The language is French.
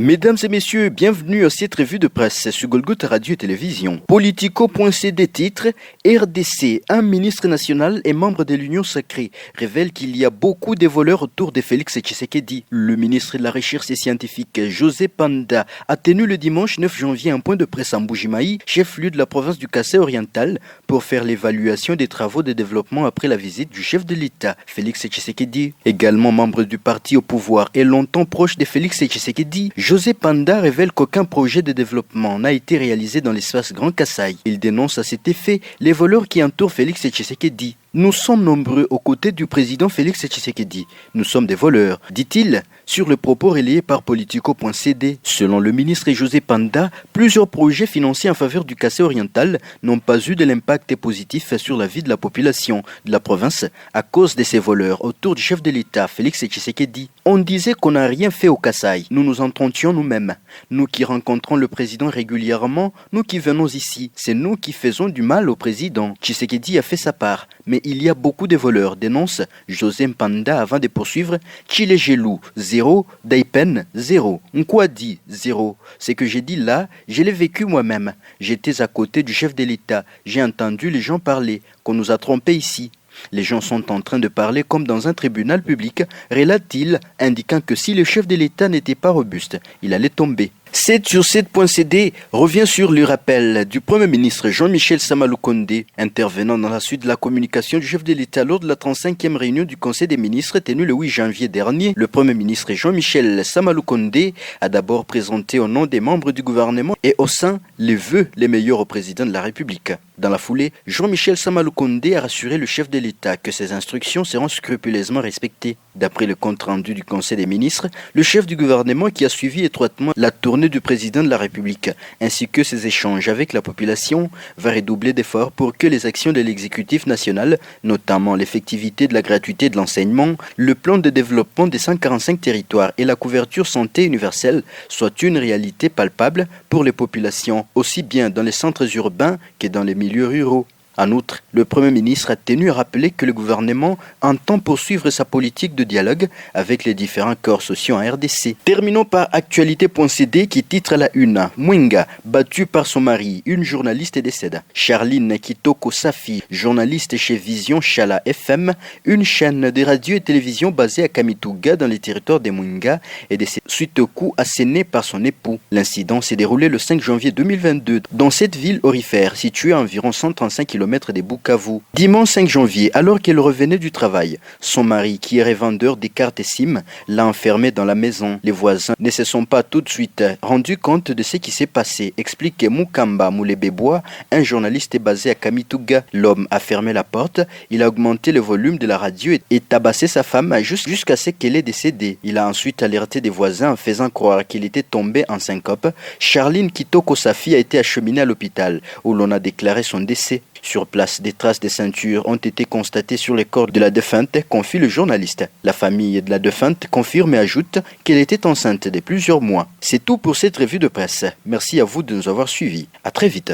Mesdames et messieurs, bienvenue à cette revue de presse sur Golgotha Radio et Télévision. Politico.cd titre RDC, un ministre national et membre de l'Union sacrée, révèle qu'il y a beaucoup de voleurs autour de Félix Tshisekedi. Le ministre de la Recherche scientifique José Panda a tenu le dimanche 9 janvier un point de presse à Mbujimayi, chef-lieu de la province du Kassai oriental, pour faire l'évaluation des travaux de développement après la visite du chef de l'État, Félix Tshisekedi. Également membre du parti au pouvoir et longtemps proche de Félix Tshisekedi, José Panda révèle qu'aucun projet de développement n'a été réalisé dans l'espace Grand Kassai. Il dénonce à cet effet les voleurs qui entourent Félix Tshisekedi. Nous sommes nombreux aux côtés du président Félix Tshisekedi. Nous sommes des voleurs, dit-il, sur le propos relayé par Politico.cd. Selon le ministre José Panda, plusieurs projets financés en faveur du Kassai oriental n'ont pas eu de l'impact positif sur la vie de la population de la province à cause de ces voleurs autour du chef de l'État, Félix Tshisekedi. On disait qu'on n'a rien fait au Kassai. Nous nous entendions nous-mêmes. Nous qui rencontrons le président régulièrement, nous qui venons ici, c'est nous qui faisons du mal au président. Tshisekedi a fait sa part, mais il y a beaucoup de voleurs, dénonce José Panda avant de poursuivre. Chile Gelou, 0, Daipen, 0. Nkwadi, 0. Ce que j'ai dit là, je l'ai vécu moi-même. J'étais à côté du chef de l'État. J'ai entendu les gens parler, qu'on nous a trompés ici. Les gens sont en train de parler comme dans un tribunal public, relate-t-il, indiquant que si le chef de l'État n'était pas robuste, il allait tomber. 7 sur 7.cd revient sur le rappel du Premier ministre Jean-Michel Samaloukonde, intervenant dans la suite de la communication du chef de l'État lors de la 35e réunion du Conseil des ministres tenue le 8 janvier dernier. Le Premier ministre Jean-Michel Samaloukonde a d'abord présenté au nom des membres du gouvernement et au sein les vœux les meilleurs au président de la République. Dans la foulée, Jean-Michel Samaloukonde a rassuré le chef de l'État que ses instructions seront scrupuleusement respectées. D'après le compte rendu du Conseil des ministres, le chef du gouvernement qui a suivi étroitement la tournée du président de la République, ainsi que ses échanges avec la population, va redoubler d'efforts pour que les actions de l'exécutif national, notamment l'effectivité de la gratuité de l'enseignement, le plan de développement des 145 territoires et la couverture santé universelle, soient une réalité palpable pour les populations, aussi bien dans les centres urbains que dans les milieux ruraux. En outre, le Premier ministre a tenu à rappeler que le gouvernement entend poursuivre sa politique de dialogue avec les différents corps sociaux en RDC. Terminons par Actualité.cd qui titre à la une « Mwenga, battue par son mari, une journaliste décède ». Charline Kitoko Safi, journaliste chez Vision Chala FM, une chaîne de radio et télévision basée à Kamituga dans les territoires des Mwenga, et décédée suite au coup asséné par son époux. L'incident s'est déroulé le 5 janvier 2022 dans cette ville aurifère située à environ 135 km des Bukavu. Dimanche 5 janvier, alors qu'elle revenait du travail, son mari, qui est revendeur des cartes SIM, l'a enfermée dans la maison. Les voisins ne se sont pas tout de suite rendus compte de ce qui s'est passé, explique Mukamba Moulebebois, un journaliste basé à Kamituga. L'homme a fermé la porte, il a augmenté le volume de la radio et tabassé sa femme jusqu'à ce qu'elle ait décédé. Il a ensuite alerté des voisins en faisant croire qu'il était tombé en syncope. Charline Kitoko Safi a été acheminée à l'hôpital où l'on a déclaré son décès. Sur place, des traces de ceinture ont été constatées sur les corps de la défunte, confie le journaliste. La famille de la défunte confirme et ajoute qu'elle était enceinte de plusieurs mois. C'est tout pour cette revue de presse. Merci à vous de nous avoir suivis. À très vite.